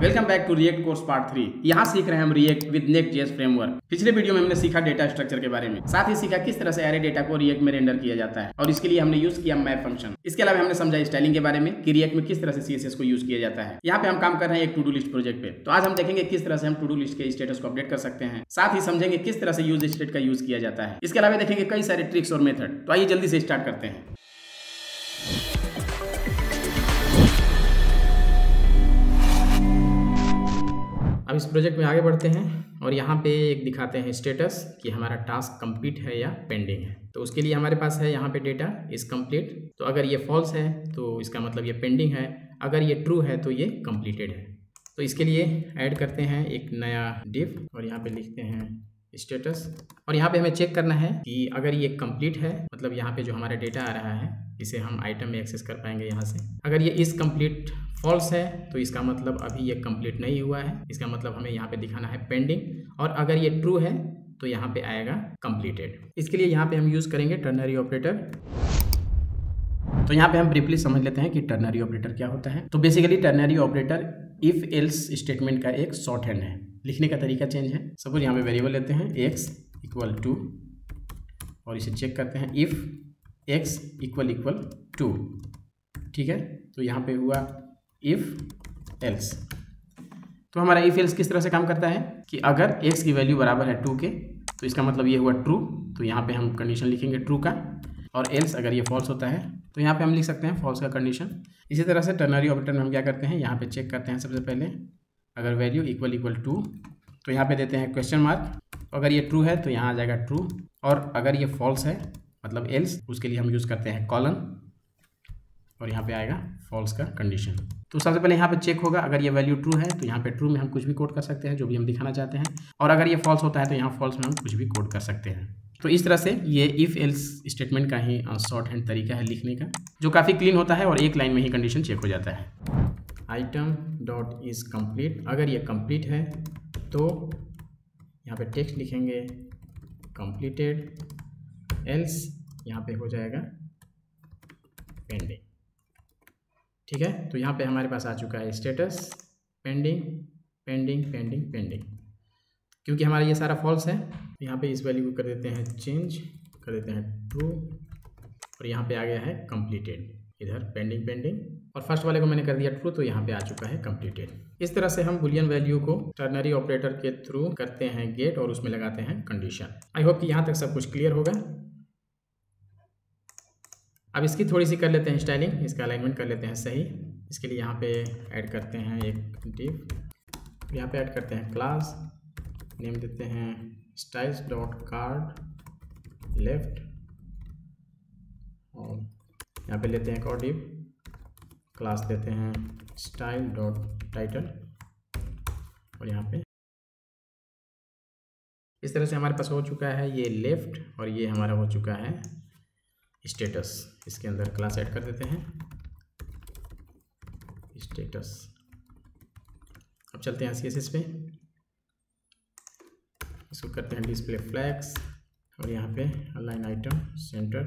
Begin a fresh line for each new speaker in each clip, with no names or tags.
Welcome back to React course part 3। यहाँ सीख रहे हैं हम रिएक्ट विद नेक्स्ट.जेएस फ्रेमवर्क। पिछले वीडियो में हमने सीखा डेटा स्ट्रक्चर के बारे में, साथ ही सीखा किस तरह से एरे डेटा को रिएक्ट में रेंडर किया जाता है और इसके लिए हमने यूज किया मैप फंक्शन। इसके अलावा हमने समझा स्टाइलिंग के बारे में कि रिएक्ट में किस तरह से सीएसएस को यूज किया जाता है। यहाँ पे हम काम कर रहे हैं एक टू डू लिस्ट प्रोजेक्ट पे, तो आज हम देखेंगे किस तरह से हम टू डू लिस्ट के स्टेटस को अपडेट कर सकते हैं, साथ ही समझेंगे किस तरह से यूज स्टेट का यूज किया जाता है। इसके अलावा देखेंगे कई सारे ट्रिक्स और मेथड। तो आइए जल्दी से स्टार्ट करते हैं। अब इस प्रोजेक्ट में आगे बढ़ते हैं और यहाँ पे एक दिखाते हैं स्टेटस कि हमारा टास्क कंप्लीट है या पेंडिंग है। तो उसके लिए हमारे पास है यहाँ पे डेटा इज कंप्लीट। तो अगर ये फॉल्स है तो इसका मतलब ये पेंडिंग है, अगर ये ट्रू है तो ये कंप्लीटेड है। तो इसके लिए ऐड करते हैं एक नया डिव और यहाँ पे लिखते हैं स्टेटस। और यहाँ पे हमें चेक करना है कि अगर ये कंप्लीट है, मतलब यहाँ पे जो हमारा डेटा आ रहा है इसे हम आइटम में एक्सेस कर पाएंगे यहाँ से। अगर ये इस कंप्लीट फॉल्स है तो इसका मतलब अभी ये कंप्लीट नहीं हुआ है, इसका मतलब हमें यहाँ पे दिखाना है पेंडिंग। और अगर ये ट्रू है तो यहाँ पे आएगा कंप्लीटेड। इसके लिए यहाँ पे हम यूज करेंगे टर्नरी ऑपरेटर। तो यहाँ पे हम ब्रीफली समझ लेते हैं कि टर्नरी ऑपरेटर क्या होता है। तो basically ternary operator if else statement का एक शॉर्ट हैंड है। लिखने का तरीका चेंज है। सपोज यहाँ पे वेरिएबल लेते हैं x इक्वल टू और इसे चेक करते हैं इफ x इक्वल टू। ठीक है, तो यहाँ पे हुआ इफ एल्स। तो हमारा इफ एल्स किस तरह से काम करता है कि अगर x की वैल्यू बराबर है 2 के तो इसका मतलब ये हुआ ट्रू। तो यहाँ पे हम कंडीशन लिखेंगे ट्रू का, और एल्स अगर ये फॉल्स होता है तो यहाँ पे हम लिख सकते हैं फॉल्स का कंडीशन। इसी तरह से टर्नरी ऑपरेटर में हम क्या करते हैं, यहाँ पे चेक करते हैं सबसे पहले अगर वैल्यू इक्वल टू तो यहाँ पे देते हैं क्वेश्चन मार्क। अगर ये ट्रू है तो यहाँ आ जाएगा ट्रू, और अगर ये फॉल्स है मतलब एल्स, उसके लिए हम यूज़ करते हैं कॉलन और यहाँ पे आएगा फॉल्स का कंडीशन। तो सबसे पहले यहाँ पे चेक होगा अगर ये वैल्यू ट्रू है तो यहाँ पे ट्रू में हम कुछ भी कोड कर सकते हैं जो भी हम दिखाना चाहते हैं, और अगर ये फॉल्स होता है तो यहाँ फॉल्स में हम कुछ भी कोड कर सकते हैं। तो इस तरह से ये इफ एल्स स्टेटमेंट का ही शॉर्ट हैंड तरीका है लिखने का, जो काफ़ी क्लीन होता है और एक लाइन में ही कंडीशन चेक हो जाता है। आइटम डॉट इज कंप्लीट, अगर ये कंप्लीट है तो यहाँ पे टेक्स्ट लिखेंगे कंप्लीटेड, एल्स यहाँ पे हो जाएगा पेंडिंग। ठीक है, तो यहाँ पे हमारे पास आ चुका है status pending pending pending pending. क्योंकि हमारा ये सारा फॉल्स है, यहाँ पे इस वैल्यू को कर देते हैं चेंज, कर देते हैं ट्रू, और यहाँ पे आ गया है कंप्लीटेड, इधर पेंडिंग पेंडिंग, और फर्स्ट वाले को मैंने कर दिया ट्रू तो यहाँ पे आ चुका है कंप्लीटेड। इस तरह से हम बुलियन वैल्यू को टर्नरी ऑपरेटर के थ्रू करते हैं गेट और उसमें लगाते हैं कंडीशन। आई होप कि यहाँ तक सब कुछ क्लियर होगा। अब इसकी थोड़ी सी कर लेते हैं स्टाइलिंग, इसका अलाइनमेंट कर लेते हैं सही। इसके लिए यहाँ पे ऐड करते हैं एक डिव, यहाँ पे ऐड करते हैं क्लास, नेम देते हैं स्टाइल्स डॉट कार्ड लेफ्ट, और यहाँ पे लेते हैं एक और डिव, क्लास देते हैं स्टाइल डॉट टाइटल, और यहाँ पे इस तरह से हमारे पास हो चुका है ये लेफ्ट, और ये हमारा हो चुका है स्टेटस। इसके अंदर क्लास ऐड कर देते हैं स्टेटस। अब चलते हैं CSS पे, इसको करते हैं डिस्प्ले फ्लैग्स, और यहाँ पे align item centre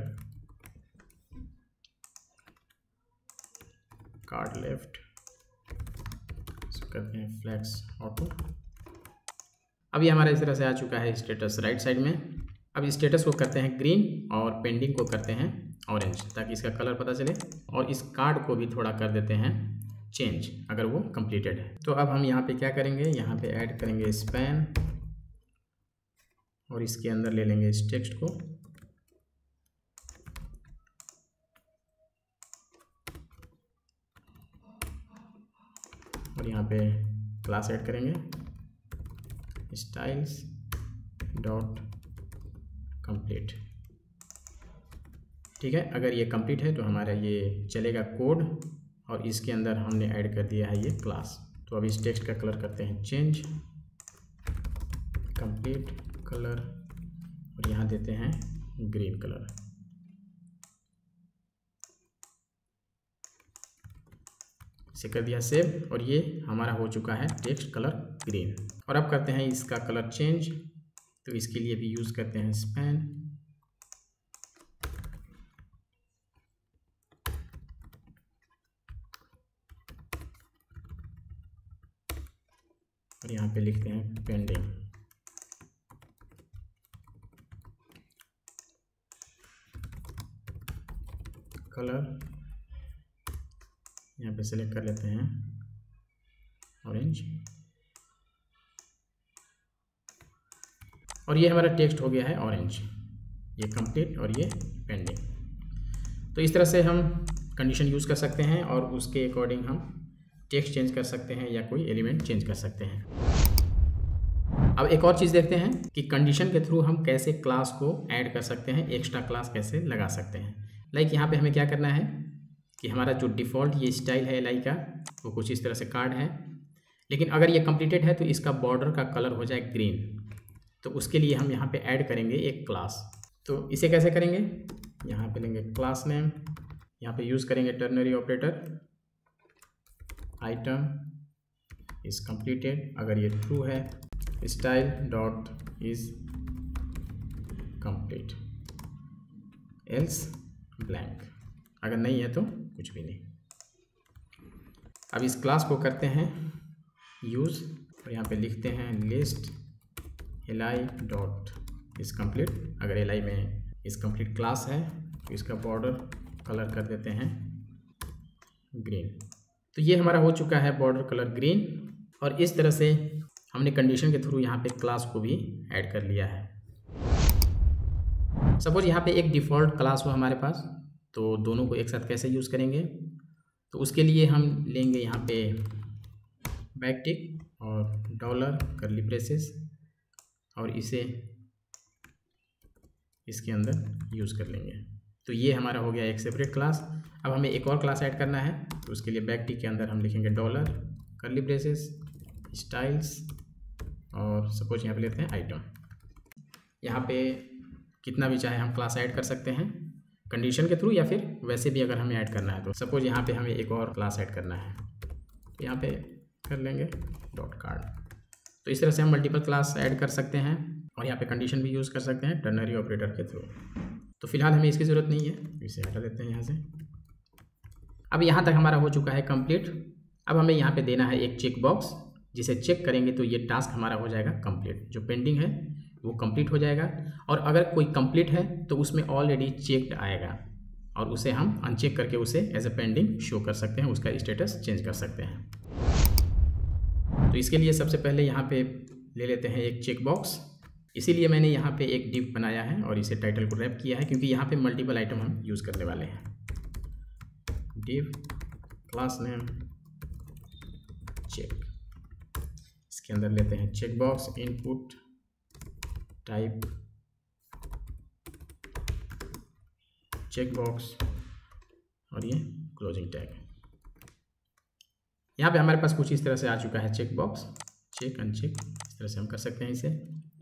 card left, इसको करते हैं फ्लैग्स ऑटो। अभी हमारा इस तरह से आ चुका है स्टेटस राइट साइड में। अब स्टेटस को करते हैं ग्रीन और पेंडिंग को करते हैं ऑरेंज, ताकि इसका कलर पता चले, और इस कार्ड को भी थोड़ा कर देते हैं चेंज अगर वो कंप्लीटेड है। तो अब हम यहाँ पे क्या करेंगे, यहाँ पे ऐड करेंगे स्पैन, और इसके अंदर ले लेंगे इस टेक्स्ट को, और यहाँ पे क्लास ऐड करेंगे स्टाइल्स डॉट कंप्लीट। ठीक है, अगर ये कंप्लीट है तो हमारा ये चलेगा कोड, और इसके अंदर हमने ऐड कर दिया है ये क्लास। तो अब इस टेक्स्ट का कलर करते हैं चेंज कंप्लीट कलर, और यहाँ देते हैं ग्रीन कलर। इसे कर दिया सेव, और ये हमारा हो चुका है टेक्स्ट कलर ग्रीन। और अब करते हैं इसका कलर चेंज, तो इसके लिए भी यूज़ करते हैं स्पैन, और यहाँ पे लिखते हैं पेंडिंग। कलर यहाँ पे सेलेक्ट कर लेते हैं ऑरेंज, और ये हमारा टेक्स्ट हो गया है ऑरेंज, ये कंप्लीट और ये पेंडिंग। तो इस तरह से हम कंडीशन यूज़ कर सकते हैं और उसके अकॉर्डिंग हम टेक्स्ट चेंज कर सकते हैं या कोई एलिमेंट चेंज कर सकते हैं। अब एक और चीज़ देखते हैं कि कंडीशन के थ्रू हम कैसे क्लास को ऐड कर सकते हैं, एक्स्ट्रा क्लास कैसे लगा सकते हैं। लाइक यहाँ पे हमें क्या करना है कि हमारा जो डिफ़ॉल्ट ये स्टाइल है LI का वो कुछ इस तरह से कार्ड है, लेकिन अगर ये कंप्लीटेड है तो इसका बॉर्डर का कलर हो जाए ग्रीन। तो उसके लिए हम यहाँ पे ऐड करेंगे एक क्लास। तो इसे कैसे करेंगे, यहाँ पे लेंगे क्लास नेम, यहाँ पे यूज़ करेंगे ternary operator, item is completed, अगर ये ट्रू है style dot is complete, else blank, अगर नहीं है तो कुछ भी नहीं। अब इस क्लास को करते हैं यूज़ और यहाँ पे लिखते हैं list LI dot is complete, अगर LI में इज़ कंप्लीट क्लास है तो इसका बॉर्डर कलर कर देते हैं ग्रीन। तो ये हमारा हो चुका है बॉर्डर कलर ग्रीन, और इस तरह से हमने कंडीशन के थ्रू यहाँ पे क्लास को भी ऐड कर लिया है। सपोज यहाँ पे एक डिफ़ॉल्ट क्लास हो हमारे पास, तो दोनों को एक साथ कैसे यूज़ करेंगे, तो उसके लिए हम लेंगे यहाँ पे बैकटिक और डॉलर करली ब्रेसेस और इसे इसके अंदर यूज़ कर लेंगे। तो ये हमारा हो गया एक सेपरेट क्लास। अब हमें एक और क्लास ऐड करना है, तो उसके लिए बैकटिक के अंदर हम लिखेंगे डॉलर करली ब्रेसेस स्टाइल्स और सपोज यहाँ पे लेते हैं आइटम। यहाँ पे कितना भी चाहे हम क्लास ऐड कर सकते हैं कंडीशन के थ्रू, या फिर वैसे भी अगर हमें ऐड करना है। तो सपोज यहाँ पे हमें एक और क्लास ऐड करना है, तो यहाँ पे कर लेंगे डॉट कार्ड। तो इस तरह से हम मल्टीपल क्लास ऐड कर सकते हैं और यहाँ पे कंडीशन भी यूज़ कर सकते हैं टर्नरी ऑपरेटर के थ्रू। तो फिलहाल हमें इसकी ज़रूरत नहीं है, इसे हटा देते हैं यहाँ से। अब यहाँ तक हमारा हो चुका है कंप्लीट। अब हमें यहाँ पे देना है एक चेक बॉक्स, जिसे चेक करेंगे तो ये टास्क हमारा हो जाएगा कंप्लीट, जो पेंडिंग है वो कंप्लीट हो जाएगा। और अगर कोई कंप्लीट है तो उसमें ऑलरेडी चेक्ड आएगा और उसे हम अनचेक करके उसे एज ए पेंडिंग शो कर सकते हैं, उसका स्टेटस चेंज कर सकते हैं। तो इसके लिए सबसे पहले यहाँ पे ले लेते हैं एक चेक बॉक्स। इसीलिए मैंने यहाँ पे एक डिव बनाया है और इसे टाइटल को रैप किया है, क्योंकि यहाँ पे मल्टीपल आइटम हम यूज़ करने वाले हैं। डिव क्लास नेम चेक, इसके अंदर लेते हैं check box input type check box और ये क्लोजिंग टैग। यहाँ पे हमारे पास कुछ इस तरह से आ चुका है चेक बॉक्स, चेक अनचेक, इस तरह से हम कर सकते हैं इसे।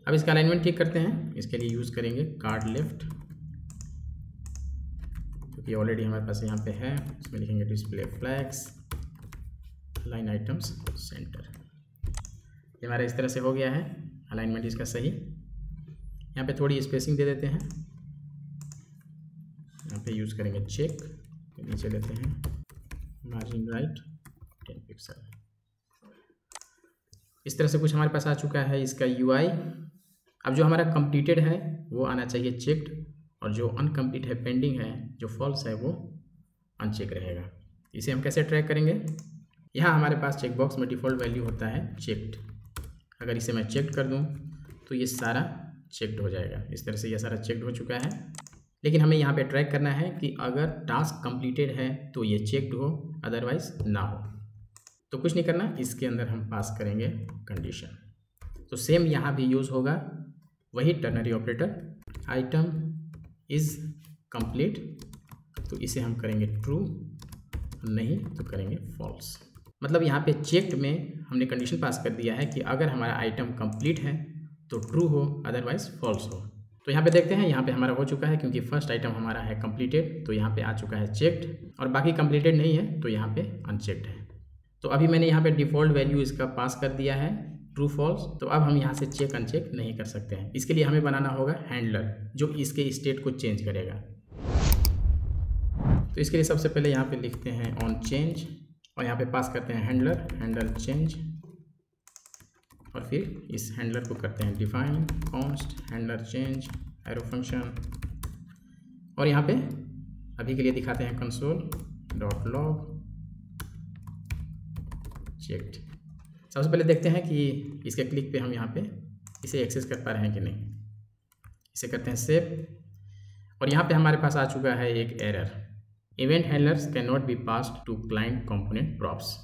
अब इसका अलाइनमेंट ठीक करते हैं। इसके लिए यूज़ करेंगे कार्ड लेफ्ट, क्योंकि ऑलरेडी हमारे पास यहाँ पे है। इसमें लिखेंगे display flags line items centre. ये हमारा इस तरह से हो गया है अलाइनमेंट इसका सही। यहाँ पे थोड़ी स्पेसिंग दे देते हैं, यहाँ पे यूज़ करेंगे चेक, नीचे लेते हैं मार्जिन राइट 10 पिक्सल। इस तरह से कुछ हमारे पास आ चुका है इसका UI। अब जो हमारा कंप्लीटेड है वो आना चाहिए चेक्ड, और जो अनकम्प्लीट है पेंडिंग है, जो फॉल्स है वो अनचेक रहेगा। इसे हम कैसे ट्रैक करेंगे, यहाँ हमारे पास चेक बॉक्स में डिफ़ॉल्ट वैल्यू होता है चेक्ड। अगर इसे मैं चेक कर दूँ तो ये सारा चेक्ड हो जाएगा। इस तरह से ये सारा चेक्ड हो चुका है, लेकिन हमें यहाँ पे ट्रैक करना है कि अगर टास्क कंप्लीटेड है तो ये चेक्ड हो, अदरवाइज ना हो। तो कुछ नहीं करना, इसके अंदर हम पास करेंगे कंडीशन। तो सेम यहाँ भी यूज़ होगा वही ternary operator, item is complete, तो इसे हम करेंगे ट्रू, नहीं तो करेंगे फॉल्स। मतलब यहाँ पे चेक्ड में हमने कंडीशन पास कर दिया है कि अगर हमारा आइटम कंप्लीट है तो ट्रू हो, अदरवाइज फॉल्स हो। तो यहाँ पे देखते हैं, यहाँ पे हमारा हो चुका है क्योंकि फर्स्ट आइटम हमारा है कंप्लीटेड, तो यहाँ पे आ चुका है चेक्ड, और बाकी कंप्लीटेड नहीं है तो यहाँ पे अनचेक्ड है। तो अभी मैंने यहाँ पे डिफ़ॉल्ट वैल्यू इसका पास कर दिया है ट्रू फॉल्स। तो अब हम यहाँ से चेक अनचेक नहीं कर सकते हैं। इसके लिए हमें बनाना होगा हैंडलर जो इसके स्टेट को चेंज करेगा। तो इसके लिए सबसे पहले यहाँ पे लिखते हैं ऑन चेंज और यहाँ पे पास करते हैं हैंडलर चेंज और फिर इस हैंडलर को करते हैं define const handler change arrow function, और यहाँ पे अभी के लिए दिखाते हैं console.log चेक्ड। सबसे पहले देखते हैं कि इसके क्लिक पे हम यहाँ पे इसे एक्सेस कर पा रहे हैं कि नहीं। इसे करते हैं सेव, और यहाँ पे हमारे पास आ चुका है एक error, event handlers can not be passed to client component props.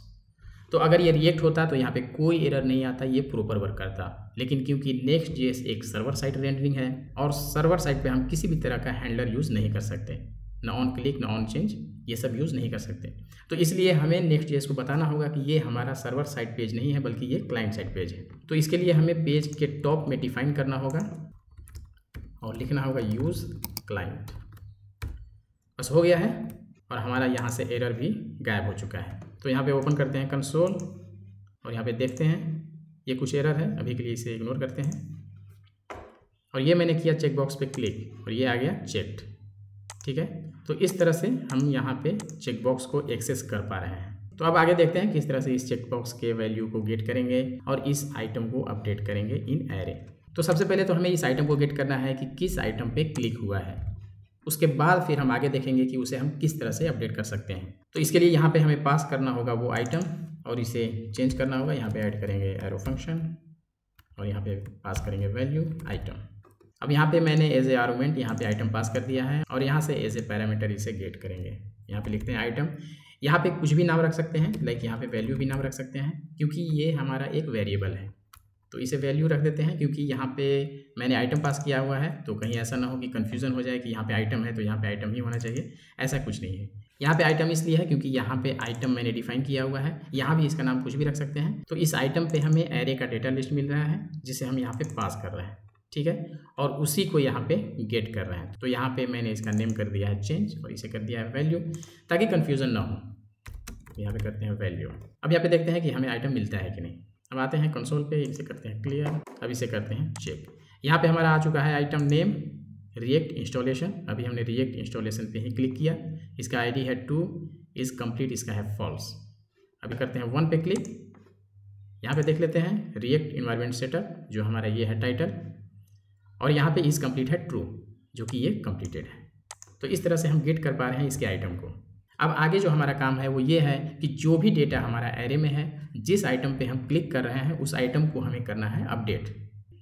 तो अगर ये रिएक्ट होता तो यहाँ पे कोई एरर नहीं आता, ये प्रॉपर वर्क करता। लेकिन क्योंकि Next.js एक सर्वर साइड रेंडरिंग है और सर्वर साइड पे हम किसी भी तरह का हैंडलर यूज़ नहीं कर सकते, ना ऑन क्लिक ना ऑन चेंज, ये सब यूज़ नहीं कर सकते। तो इसलिए हमें Next.js को बताना होगा कि ये हमारा सर्वर साइड पेज नहीं है बल्कि ये क्लाइंट साइड पेज है। तो इसके लिए हमें पेज के टॉप में डिफाइन करना होगा और लिखना होगा यूज़ क्लाइंट। बस हो गया है और हमारा यहाँ से एरर भी गायब हो चुका है। तो यहाँ पे ओपन करते हैं कंसोल और यहाँ पे देखते हैं ये कुछ एरर है, अभी के लिए इसे इग्नोर करते हैं। और ये मैंने किया चेकबॉक्स पे क्लिक और ये आ गया चेक्ड, ठीक है। तो इस तरह से हम यहाँ पे चेकबॉक्स को एक्सेस कर पा रहे हैं। तो अब आगे देखते हैं किस तरह से इस चेकबॉक्स के वैल्यू को गेट करेंगे और इस आइटम को अपडेट करेंगे इन एरे। तो सबसे पहले तो हमें इस आइटम को गेट करना है कि किस आइटम पे क्लिक हुआ है, उसके बाद फिर हम आगे देखेंगे कि उसे हम किस तरह से अपडेट कर सकते हैं। तो इसके लिए यहाँ पे हमें पास करना होगा वो आइटम और इसे चेंज करना होगा। यहाँ पे ऐड करेंगे एरो फंक्शन और यहाँ पे पास करेंगे वैल्यू आइटम। अब यहाँ पे मैंने एज ए आर्गुमेंट यहाँ पे आइटम पास कर दिया है और यहाँ से एज ए पैरामीटर इसे गेट करेंगे। यहाँ पे लिखते हैं आइटम, यहाँ पे कुछ भी नाम रख सकते हैं, लाइक यहाँ पे वैल्यू भी नाम रख सकते हैं क्योंकि ये हमारा एक वेरिएबल है। तो इसे वैल्यू रख देते हैं क्योंकि यहाँ पे मैंने आइटम पास किया हुआ है, तो कहीं ऐसा ना हो कि कन्फ्यूज़न हो जाए कि यहाँ पे आइटम है तो यहाँ पे आइटम ही होना चाहिए, ऐसा कुछ नहीं है। यहाँ पे आइटम इसलिए है क्योंकि यहाँ पे आइटम मैंने डिफाइन किया हुआ है, यहाँ भी इसका नाम कुछ भी रख सकते हैं। तो इस आइटम पे हमें एरे का डेटा लिस्ट मिल रहा है जिसे हम यहाँ पे पास कर रहे हैं, ठीक है, और उसी को यहाँ पे गेट कर रहे हैं। तो यहाँ पे मैंने इसका नेम कर दिया है चेंज और इसे कर दिया है वैल्यू ताकि कन्फ्यूज़न ना हो। यहाँ पे करते हैं वैल्यू। अब यहाँ पे देखते हैं कि हमें आइटम मिलता है कि नहीं। अब आते हैं कंसोल पे, इसे करते हैं क्लियर। अब इसे करते हैं चेक। यहाँ पे हमारा आ चुका है आइटम नेम रिएक्ट इंस्टॉलेशन। अभी हमने रिएक्ट इंस्टॉलेशन पे ही क्लिक किया। इसका आईडी है 2 इज़ कम्प्लीट, इसका है फॉल्स। अभी करते हैं 1 पे क्लिक। यहाँ पे देख लेते हैं रिएक्ट इन्वायरमेंट सेटअप, जो हमारा ये है टाइटल, और यहाँ पे इज़ कम्प्लीट है ट्रू, जो कि ये कम्प्लीटेड है। तो इस तरह से हम गेट कर पा रहे हैं इसके आइटम को। अब आगे जो हमारा काम है वो ये है कि जो भी डेटा हमारा एरे में है, जिस आइटम पे हम क्लिक कर रहे हैं उस आइटम को हमें करना है अपडेट।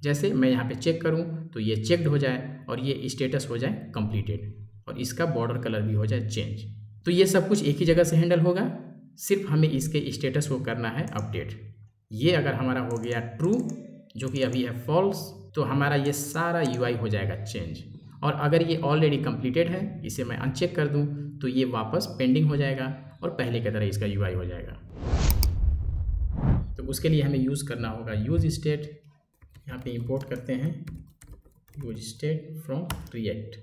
जैसे मैं यहाँ पे चेक करूँ तो ये चेक्ड हो जाए और ये स्टेटस हो जाए कंप्लीटेड और इसका बॉर्डर कलर भी हो जाए चेंज। तो ये सब कुछ एक ही जगह से हैंडल होगा, सिर्फ हमें इसके स्टेटस को करना है अपडेट। ये अगर हमारा हो गया ट्रू, जो कि अभी है फॉल्स, तो हमारा ये सारा UI हो जाएगा चेंज। और अगर ये ऑलरेडी कंप्लीटेड है, इसे मैं अनचेक कर दूं तो ये वापस पेंडिंग हो जाएगा और पहले की तरह इसका UI हो जाएगा। तो उसके लिए हमें यूज़ करना होगा यूज स्टेट। यहाँ पे इंपोर्ट करते हैं यूज स्टेट फ्रॉम रिएक्ट।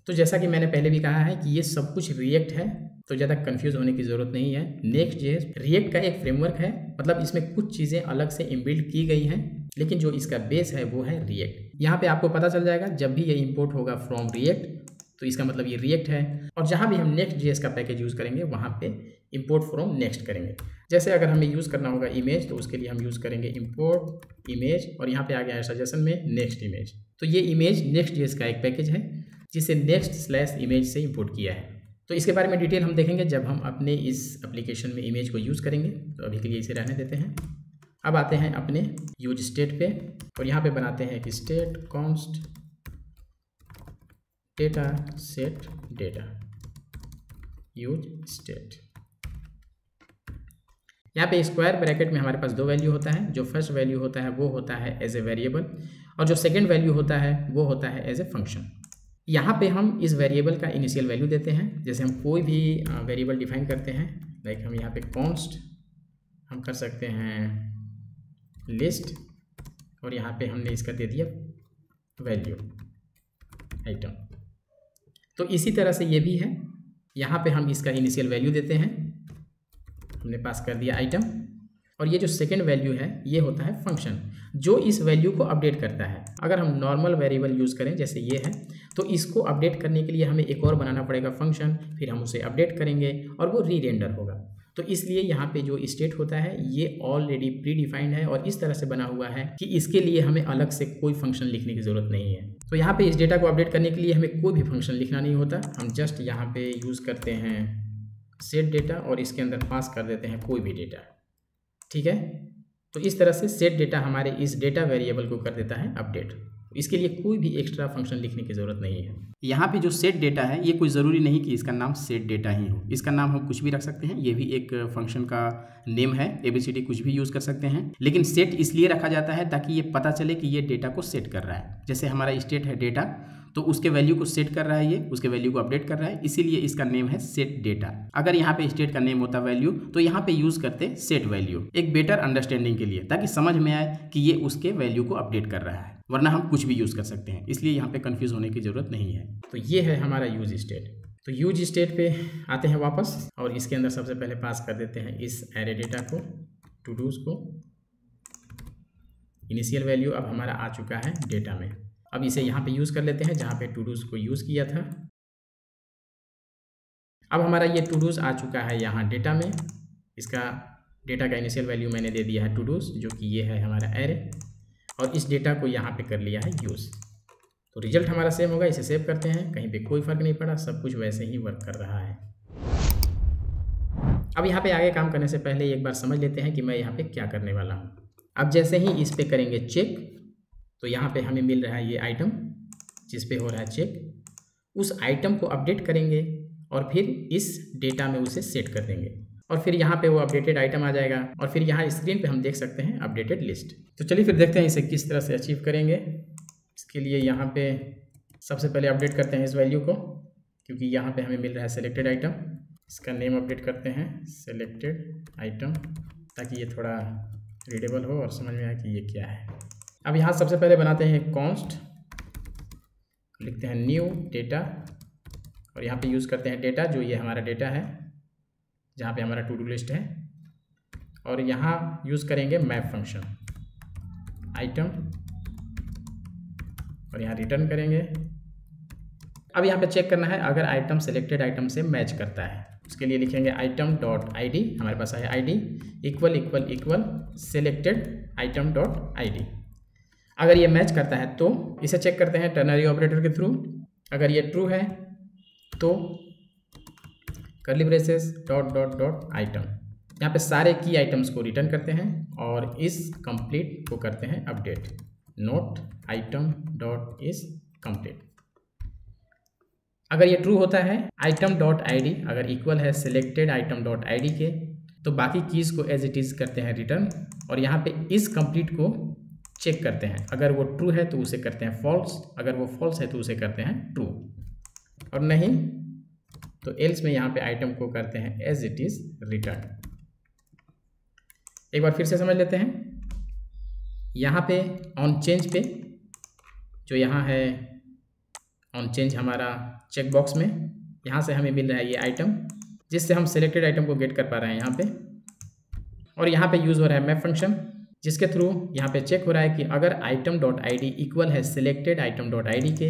तो जैसा कि मैंने पहले भी कहा है कि ये सब कुछ रिएक्ट है, तो ज़्यादा कंफ्यूज होने की ज़रूरत नहीं है। Next.js रिएक्ट का एक फ्रेमवर्क है, मतलब इसमें कुछ चीज़ें अलग से इनबिल्ड की गई हैं, लेकिन जो इसका बेस है वो है रिएक्ट। यहाँ पे आपको पता चल जाएगा जब भी ये इंपोर्ट होगा फ्रॉम रिएक्ट तो इसका मतलब ये रिएक्ट है, और जहाँ भी हम Next.js का पैकेज यूज़ करेंगे वहाँ पे इंपोर्ट फ्रॉम नेक्स्ट करेंगे। जैसे अगर हमें यूज़ करना होगा इमेज, तो उसके लिए हम यूज़ करेंगे इंपोर्ट इमेज, और यहाँ पे आ गया है सजेशन में नेक्स्ट इमेज। तो ये इमेज Next.js का एक पैकेज है जिसे next/image से इंपोर्ट किया है। तो इसके बारे में डिटेल हम देखेंगे जब हम अपने इस एप्लीकेशन में इमेज को यूज़ करेंगे। तो अभी के लिए इसे रहने देते हैं। अब आते हैं अपने यूज स्टेट पे और यहाँ पे बनाते हैं एक state const data set data use state. यहाँ पे स्क्वायर ब्रैकेट में हमारे पास 2 वैल्यू होता है। जो फर्स्ट वैल्यू होता है वो होता है एज ए वेरिएबल, और जो सेकेंड वैल्यू होता है वो होता है एज ए फंक्शन। यहाँ पे हम इस वेरिएबल का इनिशियल वैल्यू देते हैं। जैसे हम कोई भी वेरिएबल डिफाइन करते हैं, लाइक हम यहाँ पे कॉन्स्ट हम कर सकते हैं लिस्ट, और यहाँ पे हमने इसका दे दिया वैल्यू आइटम। तो इसी तरह से ये भी है, यहाँ पे हम इसका इनिशियल वैल्यू देते हैं, हमने पास कर दिया आइटम, और ये जो सेकेंड वैल्यू है ये होता है फंक्शन, जो इस वैल्यू को अपडेट करता है। अगर हम नॉर्मल वेरिएबल यूज़ करें जैसे ये है, तो इसको अपडेट करने के लिए हमें एक और बनाना पड़ेगा फंक्शन, फिर हम उसे अपडेट करेंगे और वो री रेंडर होगा। तो इसलिए यहाँ पे जो स्टेट होता है ये ऑलरेडी प्री डिफाइंड है और इस तरह से बना हुआ है कि इसके लिए हमें अलग से कोई फंक्शन लिखने की ज़रूरत नहीं है। तो यहाँ पे इस डेटा को अपडेट करने के लिए हमें कोई भी फंक्शन लिखना नहीं होता, हम जस्ट यहाँ पे यूज़ करते हैं सेट डेटा और इसके अंदर पास कर देते हैं कोई भी डेटा। ठीक है, तो इस तरह से सेट डेटा हमारे इस डेटा वेरिएबल को कर देता है अपडेट। इसके लिए कोई भी एक्स्ट्रा फंक्शन लिखने की ज़रूरत नहीं है। यहाँ पे जो सेट डेटा है ये कोई ज़रूरी नहीं कि इसका नाम सेट डेटा ही हो, इसका नाम हम कुछ भी रख सकते हैं, ये भी एक फंक्शन का नेम है, ABCD कुछ भी यूज़ कर सकते हैं। लेकिन सेट इसलिए रखा जाता है ताकि ये पता चले कि ये डेटा को सेट कर रहा है। जैसे हमारा स्टेट है डेटा, तो उसके वैल्यू को सेट कर रहा है, ये उसके वैल्यू को अपडेट कर रहा है, इसीलिए इसका नेम है सेट डेटा। अगर यहाँ पे स्टेट का नेम होता वैल्यू तो यहाँ पे यूज़ करते सेट वैल्यू, एक बेटर अंडरस्टैंडिंग के लिए, ताकि समझ में आए कि ये उसके वैल्यू को अपडेट कर रहा है, वरना हम कुछ भी यूज़ कर सकते हैं, इसलिए यहाँ पे कंफ्यूज होने की ज़रूरत नहीं है। तो ये है हमारा यूज स्टेट। तो यूज स्टेट पे आते हैं वापस और इसके अंदर सबसे पहले पास कर देते हैं इस एरे डेटा को, टू डूज को। इनिशियल वैल्यू अब हमारा आ चुका है डेटा में, अब इसे यहाँ पे यूज़ कर लेते हैं जहाँ पे टू डूज को यूज़ किया था। अब हमारा ये टू डूज आ चुका है यहाँ डेटा में, इसका डेटा का इनिशियल वैल्यू मैंने दे दिया है टू डूज, जो कि ये है हमारा एरे, और इस डेटा को यहाँ पे कर लिया है यूज़। तो रिजल्ट हमारा सेम होगा, इसे सेव करते हैं, कहीं पे कोई फ़र्क नहीं पड़ा, सब कुछ वैसे ही वर्क कर रहा है। अब यहाँ पे आगे काम करने से पहले एक बार समझ लेते हैं कि मैं यहाँ पे क्या करने वाला हूँ। अब जैसे ही इस पे करेंगे चेक, तो यहाँ पे हमें मिल रहा है ये आइटम जिस पे हो रहा है चेक, उस आइटम को अपडेट करेंगे और फिर इस डेटा में उसे सेट कर देंगे और फिर यहाँ पे वो अपडेटेड आइटम आ जाएगा और फिर यहाँ स्क्रीन पे हम देख सकते हैं अपडेटेड लिस्ट। तो चलिए फिर देखते हैं इसे किस तरह से अचीव करेंगे। इसके लिए यहाँ पे सबसे पहले अपडेट करते हैं इस वैल्यू को, क्योंकि यहाँ पे हमें मिल रहा है सेलेक्टेड आइटम। इसका नेम अपडेट करते हैं सेलेक्टेड आइटम, ताकि ये थोड़ा रीडेबल हो और समझ में आए कि ये क्या है। अब यहाँ सबसे पहले बनाते हैं कॉन्स्ट, लिखते हैं न्यू डेटा और यहाँ पे यूज़ करते हैं डेटा, जो ये हमारा डेटा है जहाँ पे हमारा टू डू लिस्ट है, और यहाँ यूज़ करेंगे मैप फंक्शन आइटम और यहाँ रिटर्न करेंगे। अब यहाँ पे चेक करना है अगर आइटम सेलेक्टेड आइटम से मैच करता है, उसके लिए लिखेंगे आइटम डॉट आई डी, हमारे पास है आई D equal equal equal selected item dot I D. अगर ये मैच करता है तो इसे चेक करते हैं टर्नरी ऑपरेटर के थ्रू। अगर ये ट्रू है तो curly braces dot dot dot item, यहाँ पे सारे की आइटम्स को रिटर्न करते हैं और इस कंप्लीट को करते हैं update, note item dot is complete. अगर ये ट्रू होता है आइटम डॉट आई डी अगर इक्वल है selected item dot I D के, तो बाकी कीज़ को एज इट इज़ करते हैं रिटर्न और यहाँ पे इस कंप्लीट को चेक करते हैं। अगर वो ट्रू है तो उसे करते हैं फॉल्स, अगर वो फॉल्स है तो उसे करते हैं ट्रू, और नहीं तो एल्स में यहाँ पे आइटम को करते हैं एज इट इज़ रिटर्न। एक बार फिर से समझ लेते हैं। यहाँ पे ऑन चेंज पे, जो यहाँ है ऑन चेंज हमारा चेक बॉक्स में, यहाँ से हमें मिल रहा है ये आइटम जिससे हम सेलेक्टेड आइटम को गेट कर पा रहे हैं यहाँ पे, और यहाँ पे यूज़ हो रहा है मैप फंक्शन जिसके थ्रू यहाँ पे चेक हो रहा है कि अगर item dot I D equal है selected item dot I D के,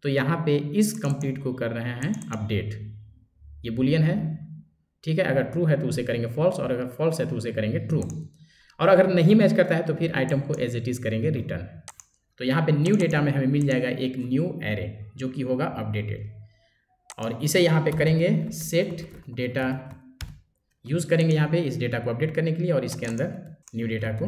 तो यहाँ पे इस कंप्लीट को कर रहे हैं अपडेट। ये बुलियन है, ठीक है, अगर ट्रू है तो उसे करेंगे फॉल्स और अगर फॉल्स है तो उसे करेंगे ट्रू, और अगर नहीं मैच करता है तो फिर आइटम को एज इट इज़ करेंगे रिटर्न। तो यहाँ पे न्यू डेटा में हमें मिल जाएगा एक न्यू एरे जो कि होगा अपडेटेड, और इसे यहाँ पे करेंगे सेट डेटा, यूज़ करेंगे यहाँ पे इस डेटा को अपडेट करने के लिए और इसके अंदर न्यू डेटा को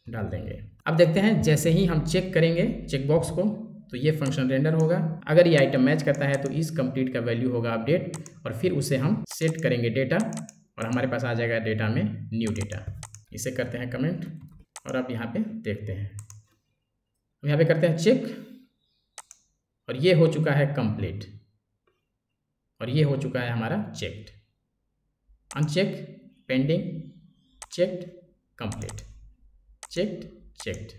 डाल देंगे। अब देखते हैं जैसे ही हम चेक करेंगे चेक बॉक्स को तो ये फंक्शन रेंडर होगा। अगर ये आइटम मैच करता है तो इस कंप्लीट का वैल्यू होगा अपडेट और फिर उसे हम सेट करेंगे डेटा और हमारे पास आ जाएगा डेटा में न्यू डेटा। इसे करते हैं कमेंट और अब यहाँ पे देखते हैं, यहाँ पे करते हैं चेक और ये हो चुका है कंप्लीट और ये हो चुका है हमारा checked, uncheck, pending, checked, complete, checked, checked.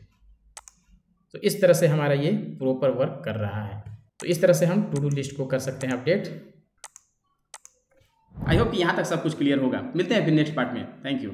तो इस तरह से हमारा ये प्रॉपर वर्क कर रहा है। तो इस तरह से हम टू डू लिस्ट को कर सकते हैं अपडेट। आई होप कि यहाँ तक सब कुछ क्लियर होगा। मिलते हैं फिर नेक्स्ट पार्ट में। Thank you.